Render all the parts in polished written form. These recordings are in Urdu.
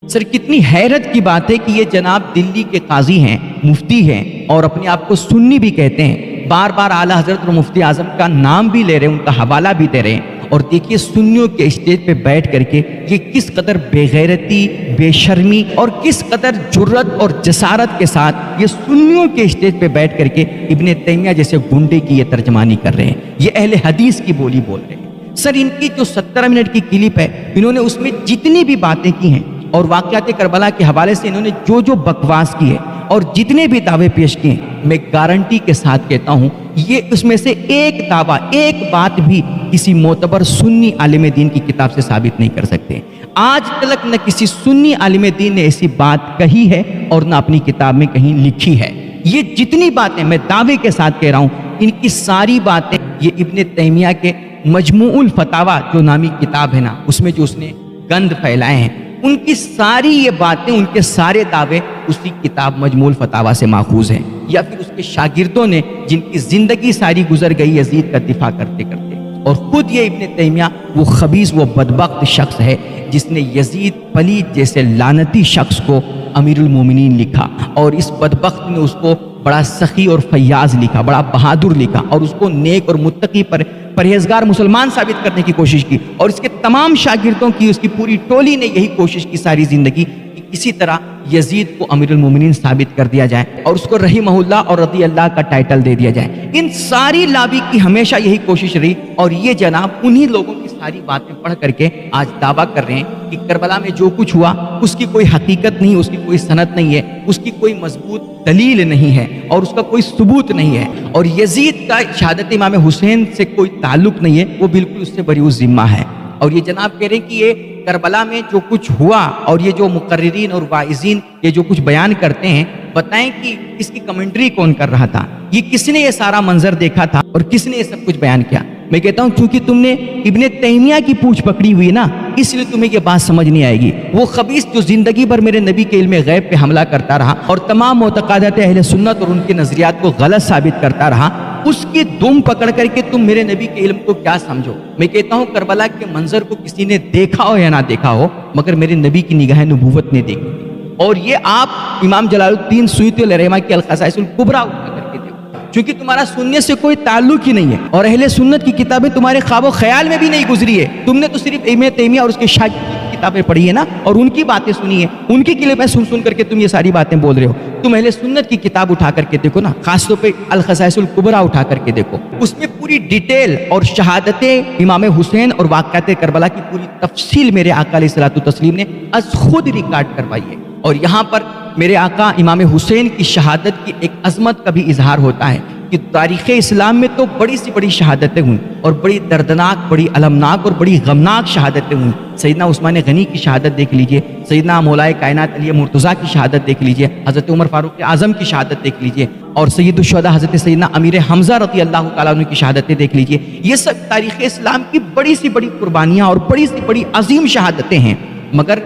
سر کتنی حیرت کی بات ہے کہ یہ جناب دلی کے قاضی ہیں، مفتی ہیں اور اپنے آپ کو سنی بھی کہتے ہیں، بار بار اعلیٰ حضرت اور مفتی اعظم کا نام بھی لے رہے ہیں، ان کا حوالہ بھی دے رہے ہیں، اور دیکھیے سنیوں کے اسٹیج پہ بیٹھ کر کے یہ کس قدر بے غیرتی، بے شرمی اور کس قدر جرت اور جسارت کے ساتھ یہ سنیوں کے اسٹیج پہ بیٹھ کر کے ابن تیمیہ جیسے گنڈے کی یہ ترجمانی کر رہے ہیں، یہ اہل حدیث کی بولی بول رہے ہیں۔ سر ان کی جو 17 منٹ کی کلپ ہے، انہوں نے اس میں جتنی بھی باتیں کی ہیں اور واقعات کربلا کے حوالے سے انہوں نے جو بکواس کی ہے اور جتنے بھی دعوے پیش کیے ہیں، میں گارنٹی کے ساتھ کہتا ہوں یہ اس میں سے ایک دعویٰ، ایک بات بھی کسی معتبر سنی عالم دین کی کتاب سے ثابت نہیں کر سکتے۔ آج تک نہ کسی سنی عالم دین نے ایسی بات کہی ہے اور نہ اپنی کتاب میں کہیں لکھی ہے۔ یہ جتنی باتیں میں دعوے کے ساتھ کہہ رہا ہوں، ان کی ساری باتیں یہ ابن تیمیہ کے مجموع الفتاوی جو نامی کتاب ہے نا، اس میں جو اس نے گند پھیلائے ہیں، ان کی ساری یہ باتیں، ان کے سارے دعوے اسی کتاب مجموع الفتاوی سے ماخوذ ہیں، یا پھر اس کے شاگردوں نے جن کی زندگی ساری گزر گئی یزید کا دفاع کرتے کرتے۔ اور خود یہ ابن تیمیہ وہ خبیث، وہ بدبخت شخص ہے جس نے یزید پلید جیسے لعنتی شخص کو امیر المومنین لکھا، اور اس بدبخت نے اس کو بڑا سخی اور فیاض لکھا، بڑا بہادر لکھا، اور اس کو نیک اور متقی پر پرہیزگار مسلمان ثابت کرنے کی کوشش کی، اور اس کے تمام شاگردوں کی، اس کی پوری ٹولی نے یہی کوشش کی ساری زندگی کہ کسی طرح یزید کو امیر المومنین ثابت کر دیا جائے اور اس کو رحمہ اللہ اور رضی اللہ کا ٹائٹل دے دیا جائے۔ ان ساری لابی کی ہمیشہ یہی کوشش رہی، اور یہ جناب انہی لوگوں کی ساری باتیں پڑھ کر کے آج دعویٰ کر رہے ہیں کہ کربلا میں جو کچھ ہوا اس کی کوئی حقیقت نہیں، اس کی کوئی سند نہیں ہے، اس کی کوئی مضبوط دلیل نہیں ہے اور اس کا کوئی ثبوت نہیں ہے، اور یزید کا شہادت امام حسین سے کوئی تعلق نہیں ہے، وہ بالکل اس سے بری ذمہ ہے۔ اور یہ جناب کہہ رہے ہیں کہ یہ کربلا میں جو کچھ ہوا اور یہ جو مقررین اور واعظین یہ جو کچھ بیان کرتے ہیں، بتائیں کہ اس کی کمنٹری کون کر رہا تھا، یہ کس نے یہ سارا منظر دیکھا تھا اور کس نے یہ سب کچھ بیان کیا؟ میں کہتا ہوں چونکہ تم نے ابن تیمیہ کی پوچھ پکڑی ہوئی نا، اس لیے تمہیں یہ بات سمجھ نہیں آئے گی۔ وہ خبیث جو زندگی بھر میرے نبی کے علم غیب پہ حملہ کرتا رہا اور تمام معتقدات اہل سنت اور ان کے نظریات کو غلط ثابت کرتا رہا، اس کی دم پکڑ کر کے تم میرے نبی کے علم کو کیا سمجھو؟ میں کہتا ہوں کربلا کے منظر کو کسی نے دیکھا ہو یا نہ دیکھا ہو، مگر میرے نبی کی نگاہ نبوت نے دیکھی، اور یہ آپ امام جلال الدین سیوطی علیہ رحمہ کی الخصائص الکبریٰ اٹھا کر کے دیکھو، چونکہ تمہارا سننے سے کوئی تعلق ہی نہیں ہے اور اہل سنت کی کتابیں تمہارے خواب و خیال میں بھی نہیں گزری ہے۔ تم نے تو صرف ابن تیمیہ اور اس کے شاگردوں کی کتابیں پڑھی ہے نا، اور ان کی باتیں سنی ہے، ان کی کلپیں سن کر کے تم یہ ساری باتیں بول رہے ہو۔ تم اہل سنت کی کتاب اٹھا کر کے دیکھو نا، خاص طور پہ الخصائص الکبریٰ اٹھا کر کے دیکھو، اس میں پوری ڈیٹیل اور شہادتیں امام حسین اور واقعات کربلا کی پوری تفصیل میرے آقا علیہ الصلوۃ والتسلیم نے از خود ریکارڈ کروائی ہے، اور یہاں پر میرے آقا امام حسین کی شہادت کی ایک عظمت کا بھی اظہار ہوتا ہے کہ تاریخ اسلام میں تو بڑی سی بڑی شہادتیں ہوئیں اور بڑی دردناک، بڑی المناک اور بڑی غمناک شہادتیں ہوئیں۔ سیدنا عثمان غنی کی شہادت دیکھ لیجئے، سیدنا مولائے کائنات علی مرتضیٰ کی شہادت دیکھ لیجئے، حضرت عمر فاروق اعظم کی شہادت دیکھ لیجئے، اور سید الشہداء حضرت سیدنا امیر حمزہ رضی اللہ تعالیٰ عنہ کی شہادتیں دیکھ لیجئے۔ یہ سب تاریخ اسلام کی بڑی سی بڑی قربانیاں اور بڑی سی بڑی عظیم شہادتیں ہیں، مگر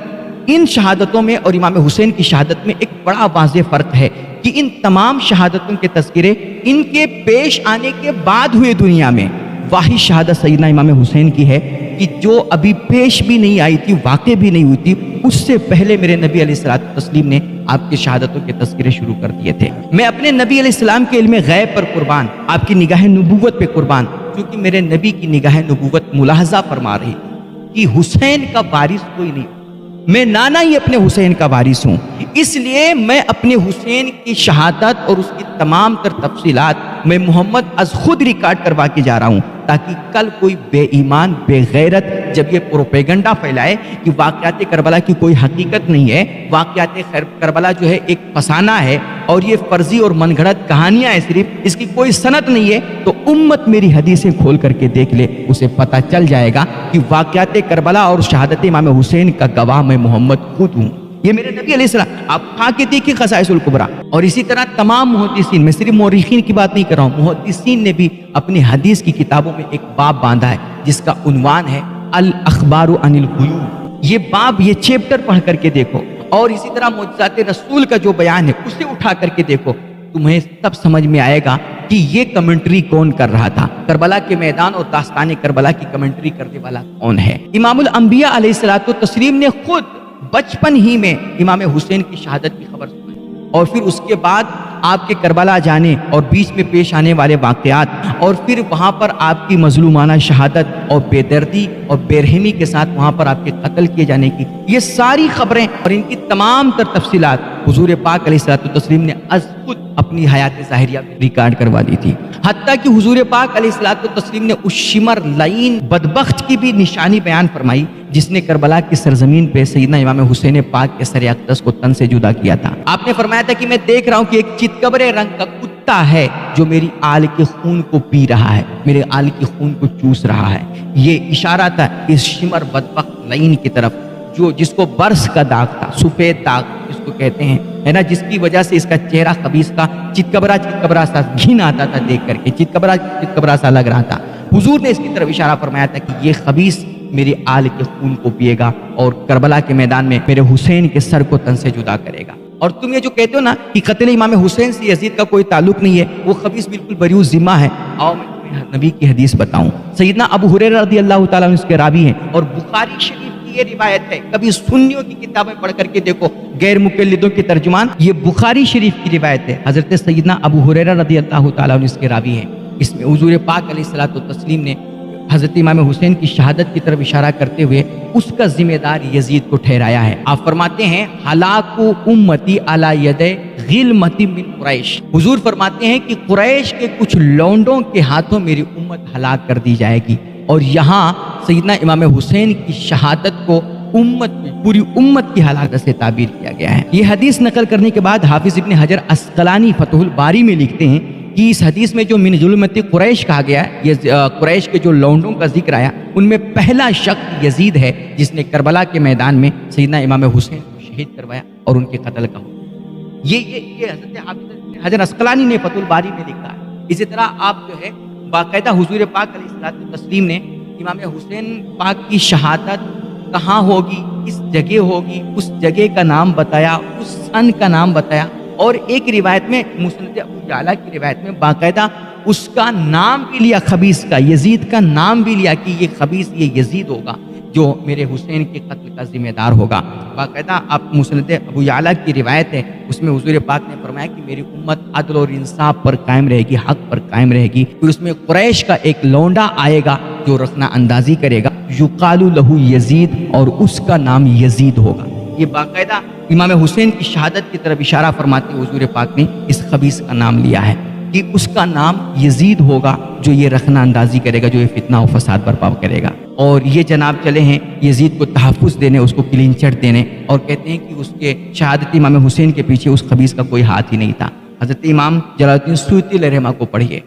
ان شہادتوں میں اور امام حسین کی شہادت میں ایک بڑا واضح فرق ہے کہ ان تمام شہادتوں کے تذکرے ان کے پیش آنے کے بعد ہوئے دنیا میں، واحد شہادت سیدنا امام حسین کی ہے کہ جو ابھی پیش بھی نہیں آئی تھی، واقع بھی نہیں ہوئی تھی، اس سے پہلے میرے نبی علیہ الصلوۃ والتسلیم نے آپ کی شہادتوں کے تذکرے شروع کر دیے تھے۔ میں اپنے نبی علیہ السلام کے علم غیب پر قربان، آپ کی نگاہ نبوت پہ قربان، کیونکہ میرے نبی کی نگاہ نبوت ملاحظہ فرما رہی کہ حسین کا وارث کوئی نہیں، میں نانا ہی اپنے حسین کا وارث ہوں، اس لیے میں اپنے حسین کی شہادت اور اس کی تمام تر تفصیلات میں محمد از خود ریکارڈ کروا کے جا رہا ہوں، تاکہ کل کوئی بے ایمان، بے غیرت جب یہ پروپیگنڈا پھیلائے کہ واقعات کربلا کی کوئی حقیقت نہیں ہے، واقعات کربلا جو ہے ایک فسانہ ہے اور یہ فرضی اور من گھڑت کہانیاں ہیں، صرف اس کی کوئی سند نہیں ہے، تو امت میری حدیثیں کھول کر کے دیکھ لے، اسے پتہ چل جائے گا کہ واقعات کربلا اور شہادت امام حسین کا گواہ میں محمد خود ہوں۔ یہ میرے نبی علیہ السلام، آپ کھا کے دیکھیں خصائص الکبریٰ، اور اسی طرح تمام محدثین، میں صرف مورخین کی بات نہیں کر رہا ہوں، محدثین نے بھی اپنی حدیث کی کتابوں میں ایک باب باندھا ہے جس کا عنوان ہے الاخبار عن الغیوب۔ یہ باب، یہ چیپٹر پڑھ کر کے دیکھو، اور اسی طرح معجزات رسول کا جو بیان ہے اسے اٹھا کر کے دیکھو، تمہیں تب سمجھ میں آئے گا کہ یہ کمنٹری کون کر رہا تھا، کربلا کے میدان اور داستان کربلا کی کمنٹری کرنے والا کون ہے۔ امام الانبیاء علیہ الصلوۃ والتسلیم نے خود بچپن ہی میں امام حسین کی شہادت کی خبر سنائی، اور پھر اس کے بعد آپ کے کربلا جانے اور بیچ میں پیش آنے والے واقعات، اور پھر وہاں پر آپ کی مظلومانہ شہادت اور بے دردی اور بے رحمی کے ساتھ وہاں پر آپ کے قتل کیے جانے کی، یہ ساری خبریں اور ان کی تمام تر تفصیلات حضور پاک علیہ الصلوۃ والتسلیم نے از خود اپنی حیات ظاہریہ میں ریکارڈ کروا دی تھی، حتیٰ کہ حضور پاک علیہ الصلوۃ والتسلیم نے اس شمر لعین بدبخت کی بھی نشانی بیان فرمائی جس نے کربلا کی سرزمین پہ سیدنا امام حسین پاک کے سر اقدس کو تن سے جدا کیا تھا۔ آپ نے فرمایا تھا کہ میں دیکھ رہا ہوں کہ ایک چتکبرے رنگ کا کتا ہے جو میری آل کے خون کو پی رہا ہے، میرے آل کے خون کو چوس رہا ہے۔ یہ اشارہ تھا اس شمر بدبخت لعین کی طرف جس کو برس کا داغ تھا، سفید داغ جس کو کہتے ہیں، ہے نا، جس کی وجہ سے اس کا چہرہ خبیث کا چتکبرا سا گھن آتا تھا دیکھ کر کے، چتکبرا سا لگ رہا تھا۔ حضور نے اس کی طرف اشارہ فرمایا تھا کہ یہ خبیث میری آل کے خون کو پیے گا اور کربلا کے میدان میں میرے حسین کے سر کو تن سے جدا کرے گا۔ اور تم یہ جو کہتے ہو نا کہ قتل امام حسین سے یزید کا کوئی تعلق نہیں ہے، وہ خبیث بالکل بریء ذمہ ہے۔ آؤ میں تمہیں نبی کی حدیث بتاؤں۔ سیدنا ابو ہریرہ رضی اللہ تعالیٰ عنہ اس کے راوی ہیں، اور بخاری شریف کی یہ روایت ہے، کبھی سنیوں کی کتابیں پڑھ کر کے دیکھو، غیر مقلدوں کے ترجمان، یہ بخاری شریف کی روایت ہے، حضرت سیدنا ابو ہریرہ رضی اللہ تعالیٰ عنہ اس کے راوی ہیں۔ اس میں حضور پاک علیہ الصلوۃ والتسلیم نے حضرت امام حسین کی شہادت کی طرف اشارہ کرتے ہوئے اس کا ذمہ دار یزید کو ٹھہرایا ہے۔ آپ فرماتے ہیں ہلاک امتی علی ید غلمۃ من قریش، حضور فرماتے ہیں کہ قریش کے کچھ لونڈوں کے ہاتھوں میری امت ہلاک کر دی جائے گی، اور یہاں سیدنا امام حسین کی شہادت کو پوری امت کی ہلاکت سے تعبیر کیا گیا ہے۔ یہ حدیث نقل کرنے کے بعد حافظ ابن حجر عسقلانی فتح الباری میں لکھتے ہیں کہ اس حدیث میں جو من ظلمت قریش کہا گیا ہے، یہ قریش کے جو لونڈوں کا ذکر آیا، ان میں پہلا شخص یزید ہے جس نے کربلا کے میدان میں سیدنا امام حسین کو شہید کروایا اور ان کے قتل کا حکم۔ یہ حضرت حافظ حجر عسقلانی نے فتح الباری میں لکھا ہے۔ اسی طرح آپ جو ہے باقاعدہ حضور پاک علیہ الصلوۃ والتسلیم نے امام حسین پاک کی شہادت کہاں ہوگی، کس جگہ ہوگی، اس جگہ کا نام بتایا، اس سن کا نام بتایا، اور ایک روایت میں مسند ابو یعلا کی روایت میں باقاعدہ اس کا نام بھی لیا، خبیث کا، یزید کا نام بھی لیا کہ یہ خبیث، یہ یزید ہوگا جو میرے حسین کے قتل کا ذمہ دار ہوگا۔ باقاعدہ آپ مسند ابو یعلا کی روایت ہے، اس میں حضور پاک نے فرمایا کہ میری امت عدل اور انصاف پر قائم رہے گی، حق پر قائم رہے گی۔ پھر اس میں قریش کا ایک لونڈا آئے گا جو رخنہ اندازی کرے گا، یقال لہ یزید، اور اس کا نام یزید ہوگا۔ یہ باقاعدہ امام حسین کی شہادت کی طرف اشارہ فرماتے ہوئے حضور پاک نے اس خبیث کا نام لیا ہے کہ اس کا نام یزید ہوگا جو یہ رخنہ اندازی کرے گا، جو یہ فتنہ و فساد برپا کرے گا۔ اور یہ جناب چلے ہیں یزید کو تحفظ دینے، اس کو کلین چٹ دینے، اور کہتے ہیں کہ اس کے شہادت امام حسین کے پیچھے اس خبیث کا کوئی ہاتھ ہی نہیں تھا۔ حضرت امام جلال الدین سیوطی علیہ رحمہ کو پڑھیے،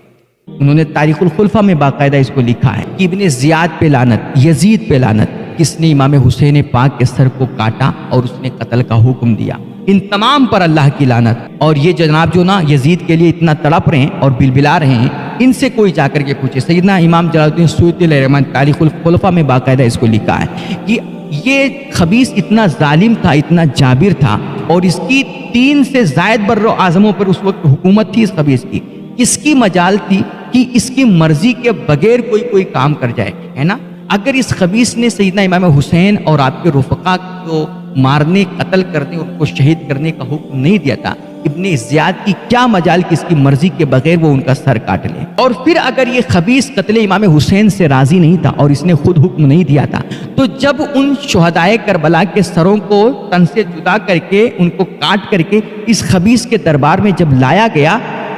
انہوں نے تاریخ الخلفاء میں باقاعدہ اس کو لکھا ہے کہ ابن زیاد پہ لعنت، یزید پہ لعنت، کس نے امام حسین پاک کے سر کو کاٹا اور اس نے قتل کا حکم دیا، ان تمام پر اللہ کی لعنت۔ اور یہ جناب جو نا یزید کے لیے اتنا تڑپ رہے ہیں اور بلبلا رہے ہیں، ان سے کوئی جا کر کے پوچھے۔ سیدنا امام جلال الدین سیوطی علیہ رحمہ تاریخ الخلفاء میں باقاعدہ اس کو لکھا ہے کہ یہ خبیث اتنا ظالم تھا، اتنا جابر تھا، اور اس کی 3 سے زائد بر اعظموں پر اس وقت حکومت تھی اس خبیث کی۔ اس کی مجال تھی کہ اس کی مرضی کے بغیر کوئی کام کر جائے، ہے نا۔ اگر اس خبیث نے سیدنا امام حسین اور آپ کے رفقا کو مارنے، قتل کرنے، ان کو شہید کرنے کا حکم نہیں دیا تھا، ابن زیاد کی کیا مجال کہ اس کی مرضی کے بغیر وہ ان کا سر کاٹ لے۔ اور پھر اگر یہ خبیث قتل امام حسین سے راضی نہیں تھا اور اس نے خود حکم نہیں دیا تھا، تو جب ان شہدائے کربلا کے سروں کو تن سے جدا کر کے، ان کو کاٹ کر کے اس خبیث کے دربار میں جب لایا گیا،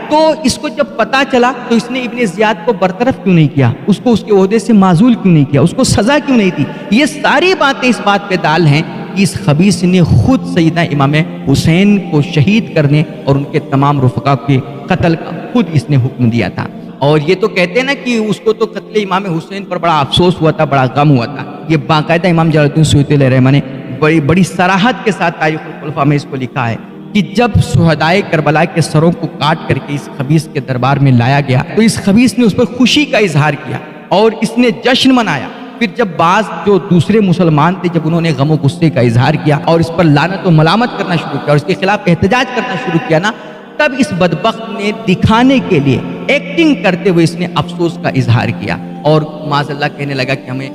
تو اس کو جب پتا چلا تو اس نے ابن زیاد کو برطرف کیوں نہیں کیا، اس کو اس کے عہدے سے معزول کیوں نہیں کیا، اس کو سزا کیوں نہیں دی؟ یہ ساری باتیں اس بات پہ دال ہیں کہ اس خبیث نے خود سیدنا امام حسین کو شہید کرنے اور ان کے تمام رفقا کے قتل کا خود اس نے حکم دیا تھا۔ اور یہ تو کہتے ہیں نا کہ اس کو تو قتل امام حسین پر بڑا افسوس ہوا تھا، بڑا غم ہوا تھا۔ یہ باقاعدہ امام جلال الدین سیوطی علیہ رحمہ نے بڑی صراحت کے ساتھ تاریخ الخلفاء میں اس کو لکھا ہے کہ جب شہدائے کربلا کے سروں کو کاٹ کر کے اس خبیث کے دربار میں لایا گیا تو اس خبیث نے اس پر خوشی کا اظہار کیا اور اس نے جشن منایا۔ پھر جب بعض جو دوسرے مسلمان تھے، جب انہوں نے غم و غصے کا اظہار کیا اور اس پر لعنت و ملامت کرنا شروع کیا اور اس کے خلاف احتجاج کرنا شروع کیا نا، تب اس بدبخت نے دکھانے کے لیے ایکٹنگ کرتے ہوئے اس نے افسوس کا اظہار کیا اور معاذ اللہ کہنے لگا کہ ہمیں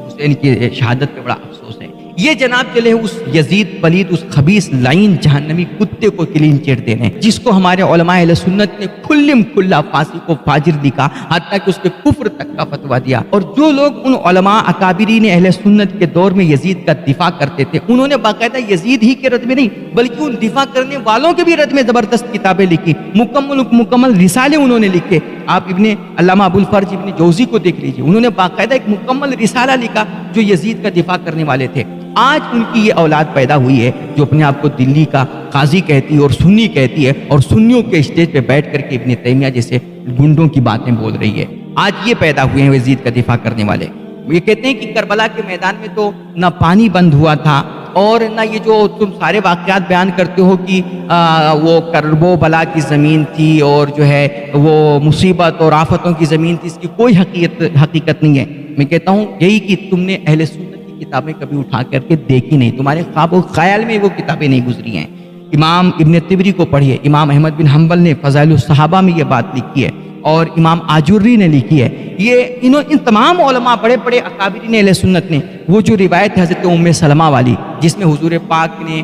حسین کی شہادت پہ بڑا افسوس ہے۔ یہ جناب چلے اس یزید پلید، اس خبیث لعین جہنمی کتے کو کلین چٹ دے رہے ہیں، جس کو ہمارے علماء اہل سنت نے کھلم کھلا فاسق و فاجر لکھا، حتیٰ کہ اس کے کفر تک کا فتویٰ دیا۔ اور جو لوگ ان علماء اکابرین اہل سنت کے دور میں یزید کا دفاع کرتے تھے، انہوں نے باقاعدہ یزید ہی کے رد میں نہیں بلکہ ان دفاع کرنے والوں کے بھی رد میں زبردست کتابیں لکھی، مکمل رسالے انہوں نے لکھے۔ آپ علامہ ابو الفرج ابن جوزی کو دیکھ لیجیے، انہوں نے باقاعدہ ایک مکمل رسالہ لکھا جو یزید کا دفاع کرنے والے تھے۔ آج ان کی یہ اولاد پیدا ہوئی ہے جو اپنے آپ کو دلی کا قاضی کہتی ہے اور سنی کہتی ہے، اور سنیوں کے اسٹیج پہ بیٹھ کر کے ابن تیمیہ جیسے گنڈوں کی باتیں بول رہی ہے۔ آج یہ پیدا ہوئے ہیں یزید کا دفاع کرنے والے۔ یہ کہتے ہیں کہ کربلا کے میدان میں تو نہ پانی بند ہوا تھا، اور نہ یہ جو تم سارے واقعات بیان کرتے ہو کہ وہ کرب و بلا کی زمین تھی اور جو ہے وہ مصیبت اور آفتوں کی زمین تھی، اس کی کوئی حقیقت نہیں ہے۔ میں کہتا ہوں یہی کہ تم نے اہل سنت کی کتابیں کبھی اٹھا کر کے دیکھی نہیں، تمہارے خواب و خیال میں وہ کتابیں نہیں گزری ہیں۔ امام ابن طبری کو پڑھیے، امام احمد بن حنبل نے فضائل الصحابہ میں یہ بات لکھی ہے، اور امام آجوری نے لکھی ہے۔ یہ ان تمام علماء بڑے بڑے اکابرین اہل سنت نے وہ جو روایت ہے حضرت ام سلمہ والی، جس میں حضور پاک نے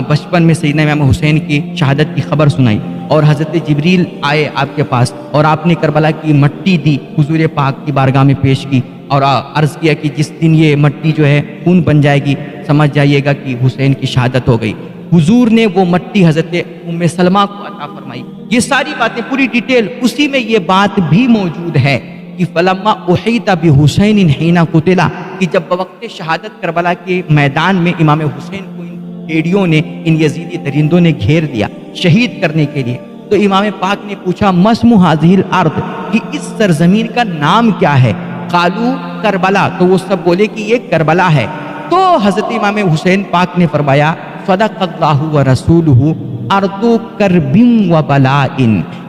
بچپن میں سیدنا امام حسین کی شہادت کی خبر سنائی، اور حضرت جبریل آئے آپ کے پاس اور آپ نے کربلا کی مٹی دی، حضور پاک کی بارگاہ میں پیش کی اور عرض کیا کہ جس دن یہ مٹی جو ہے خون بن جائے گی، سمجھ جائیے گا کہ حسین کی شہادت ہو گئی۔ حضور نے وہ مٹی حضرت ام سلمہ کو عطا فرمائی۔ یہ ساری باتیں پوری ڈیٹیل، اسی میں یہ بات بھی موجود ہے کہ فلما احیط بحسین حین قتل، کہ جب بوقت شہادت کربلا کے میدان میں امام حسین کو ان بھیڑیوں نے، ان یزیدی درندوں نے گھیر دیا شہید کرنے کے لیے، تو امام پاک نے پوچھا مسم هذه الارض، کہ اس سرزمین کا نام کیا ہے؟ قالوا کربلا، تو وہ سب بولے کہ یہ کربلا ہے۔ تو حضرت امام حسین پاک نے فرمایا صدق اللہ ورسولہ ارض کرب و بلاء،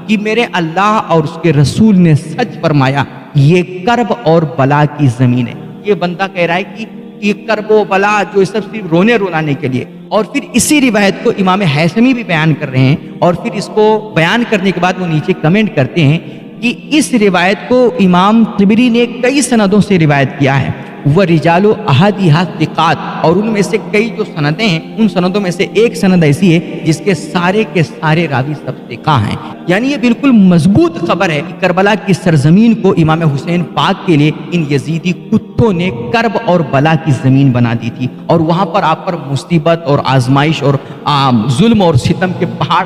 کہ میرے اللہ اور اس کے رسول نے سچ فرمایا، یہ کرب اور بلا کی زمین ہے۔ یہ بندہ کہہ رہا ہے کہ یہ کرب و بلا جو سب صرف رونے رلانے کے لیے، اور پھر اسی روایت کو امام حیثمی بھی بیان کر رہے ہیں، اور پھر اس کو بیان کرنے کے بعد وہ نیچے کمنٹ کرتے ہیں کہ اس روایت کو امام طبری نے کئی سندوں سے روایت کیا ہے، وَرِجَالُ أَحَدِهَا ثِقَاتٌ، اور ان میں سے کئی جو سندیں ہیں، ان سندوں میں سے ایک سند ایسی ہے جس کے سارے راوی سب ثقہ ہیں۔ یعنی یہ بالکل مضبوط خبر ہے کہ کربلا کی سرزمین کو امام حسین پاک کے لیے ان یزیدی کتوں نے کرب اور بلا کی زمین بنا دی تھی، اور وہاں پر آپ پر مصیبت اور آزمائش اور ظلم اور ستم کے پہاڑ،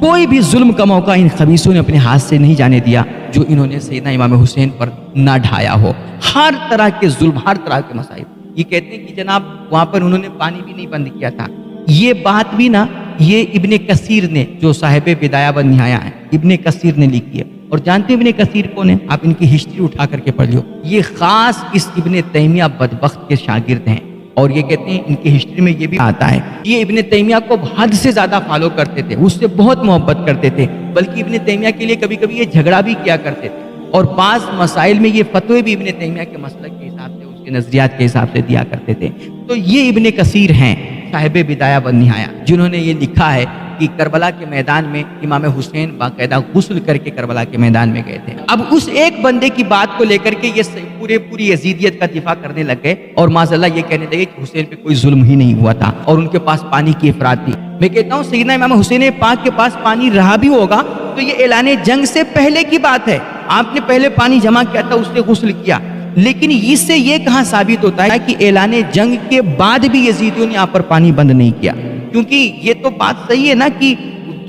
کوئی بھی ظلم کا موقع ان خبیثوں نے اپنے ہاتھ سے نہیں جانے دیا جو انہوں نے سیدنا امام حسین پر نہ ڈھایا ہو۔ ہر طرح کے ظلم، ہر طرح کے مصائب۔ یہ کہتے ہیں کہ جناب وہاں پر انہوں نے پانی بھی نہیں بند کیا تھا۔ یہ بات بھی نا یہ ابن کثیر نے، جو صاحب بدایہ و نہایہ ہیں، ابن کثیر نے لکھی ہے۔ اور جانتے ہیں ابن کثیر کون ہے؟ آپ ان کی ہسٹری اٹھا کر کے پڑھ لیو۔ یہ خاص اس ابن تیمیہ بدبخت کے شاگرد ہیں، اور یہ کہتے ہیں ان کی ہسٹری میں یہ بھی آتا ہے یہ ابن تیمیہ کو حد سے زیادہ فالو کرتے تھے، اس سے بہت محبت کرتے تھے، بلکہ ابن تیمیہ کے لیے کبھی کبھی یہ جھگڑا بھی کیا کرتے تھے، اور بعض مسائل میں یہ فتوے بھی ابن تیمیہ کے مسلک کے حساب سے، اس کے نظریات کے حساب سے دیا کرتے تھے۔ تو یہ ابن کثیر ہیں صاحب بدایہ و نہایہ، جنہوں نے یہ لکھا ہے کہ کربلا کے میدان میں امام حسین باقاعدہ غسل کر کے کربلا کے میدان میں گئے تھے۔ اب اس ایک بندے کی بات کو لے کر کے یہ پوری یزیدیت کا دفاع کرنے لگ گئے، اور معاذ اللہ یہ کہنے لگے کہ حسین پہ کوئی ظلم ہی نہیں ہوا تھا، اور ان کے پاس پانی کی افراد تھی۔ میں کہتا ہوں سیدنا امام حسین پاک کے پاس پانی رہا بھی ہوگا تو یہ اعلان جنگ سے پہلے کی بات ہے، آپ نے پہلے پانی جمع کیا تھا، اس سے غسل کیا، لیکن اس سے یہ کہاں ثابت ہوتا ہے کہ اعلان جنگ کے بعد بھی یزیدیوں نے آپ پر پانی بند نہیں کیا؟ کیونکہ یہ تو بات صحیح ہے نا کہ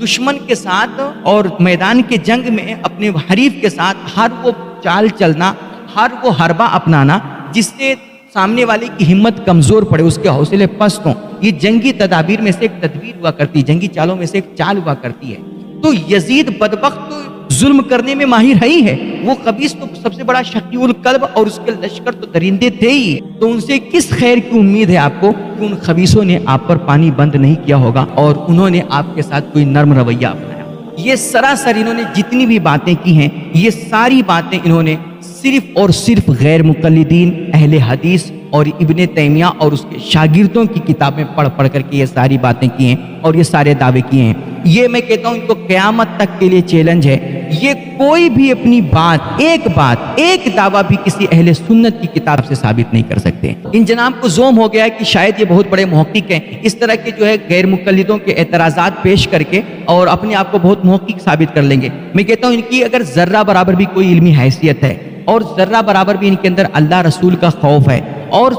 دشمن کے ساتھ اور میدان کے جنگ میں اپنے حریف کے ساتھ ہر وہ چال چلنا، ہر وہ حربہ اپنانا جس سے سامنے والے کی ہمت کمزور پڑے، اس کے حوصلے پست ہوں، یہ جنگی تدابیر میں سے ایک تدبیر ہوا کرتی، جنگی چالوں میں سے ایک چال ہوا کرتی ہے۔ تو یزید بدبخت ظلم کرنے میں ماہر ہی ہے، وہ خبیث تو سب سے بڑا شقی القلب، اور اس کے لشکر تو درندے تھے ہی، تو ان سے کس خیر کی امید ہے آپ کو کہ ان خبیثوں نے آپ پر پانی بند نہیں کیا ہوگا اور انہوں نے آپ کے ساتھ کوئی نرم رویہ اپنایا؟ یہ سراسر انہوں نے جتنی بھی باتیں کی ہیں، یہ ساری باتیں انہوں نے صرف اور صرف غیر مقلدین، اہل حدیث اور ابن تیمیہ اور اس کے شاگردوں کی کتابیں پڑھ کر کے یہ ساری باتیں کی ہیں اور یہ سارے دعوے کیے ہیں۔ یہ میں کہتا ہوں ان کو قیامت تک کے لیے چیلنج ہے یہ کوئی بھی اپنی بات ایک دعویٰ بھی کسی اہل سنت کی کتاب سے ثابت نہیں کر سکتے۔ ان جناب کو زوم ہو گیا ہے کہ شاید یہ بہت بڑے محقق ہیں، اس طرح کے جو ہے غیر مقلدوں کے اعتراضات پیش کر کے اور اپنے آپ کو بہت محقق ثابت کر لیں گے۔ میں کہتا ہوں ان کی اگر ذرہ برابر بھی کوئی علمی حیثیت ہے اور ذرہ برابر بھی ان کے اندر اللہ رسول کا خوف ہے اور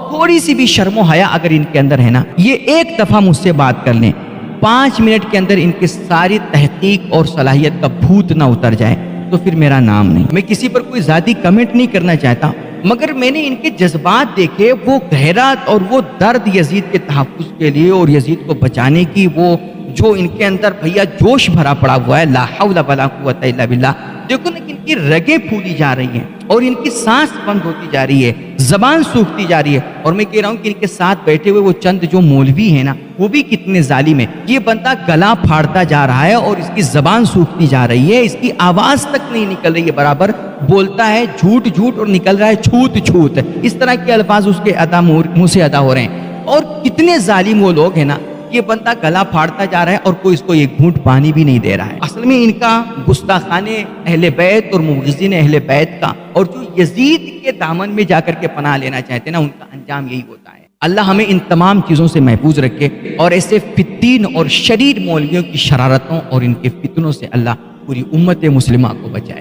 تھوڑی سی بھی شرم و حیا اگر ان کے اندر ہے نا، یہ ایک دفعہ مجھ سے بات کر لیں، 5 منٹ کے اندر ان کی ساری تحقیق اور صلاحیت کا بھوت نہ اتر جائے تو پھر میرا نام نہیں۔ میں کسی پر کوئی ذاتی کمنٹ نہیں کرنا چاہتا، مگر میں نے ان کے جذبات دیکھے، وہ گہرات اور وہ درد یزید کے تحفظ کے لیے اور یزید کو بچانے کی وہ جو ان کے اندر بھیا جوش بھرا پڑا ہوا ہے، لا حول ولا قوت الا باللہ۔ دیکھو نا کہ ان کی رگیں پھولی جا رہی ہیں اور ان کی سانس بند ہوتی جا رہی ہے، زبان سوکھتی جا رہی ہے، اور میں کہہ رہا ہوں کہ ان کے ساتھ بیٹھے ہوئے وہ چند جو مولوی ہیں نا، وہ بھی کتنے ظالم ہیں۔ یہ بندہ گلا پھاڑتا جا رہا ہے اور اس کی زبان سوکھتی جا رہی ہے، اس کی آواز تک نہیں نکل رہی ہے برابر، بولتا ہے جھوٹ جھوٹ اور نکل رہا ہے چھوت چھوت، اس طرح کے الفاظ اس کے منہ سے ادا ہو رہے ہیں۔ اور کتنے ظالم وہ لوگ ہیں نا، یہ بندہ گلا پھاڑتا جا رہا ہے اور کوئی اس کو ایک گھونٹ پانی بھی نہیں دے رہا ہے۔ اصل میں ان کا گستاخانے اہل بیت اور مبغضین اہل بیت کا، اور جو یزید کے دامن میں جا کر کے پناہ لینا چاہتے ہیں نا، ان کا انجام یہی ہوتا ہے۔ اللہ ہمیں ان تمام چیزوں سے محفوظ رکھے اور ایسے فتین اور شریر مولویوں کی شرارتوں اور ان کے فتنوں سے اللہ پوری امت مسلمہ کو بچائے۔